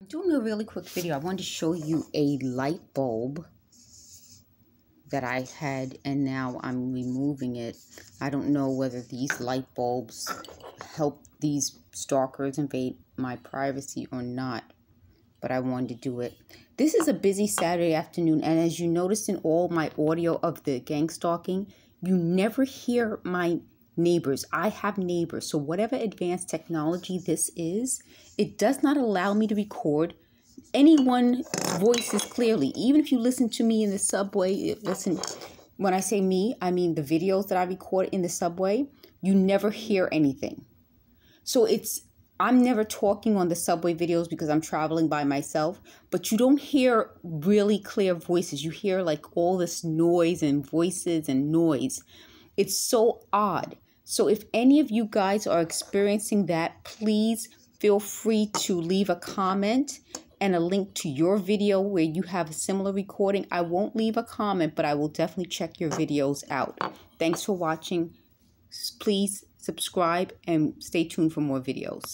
Doing a really quick video. I wanted to show you a light bulb that I had and now I'm removing it. I don't know whether these light bulbs help these stalkers invade my privacy or not, but I wanted to do it. This is a busy Saturday afternoon, and as you noticed in all my audio of the gang stalking, you never hear my neighbors. I have neighbors, so whatever advanced technology this is, it does not allow me to record anyone's voices clearly. Even if you listen to me in the subway, listen, when I say me, I mean the videos that I record in the subway, you never hear anything. So I'm never talking on the subway videos because I'm traveling by myself, but you don't hear really clear voices. You hear like all this noise and voices and noise. It's so odd. So if any of you guys are experiencing that, please feel free to leave a comment and a link to your video where you have a similar recording. I won't leave a comment, but I will definitely check your videos out. Thanks for watching. Please subscribe and stay tuned for more videos.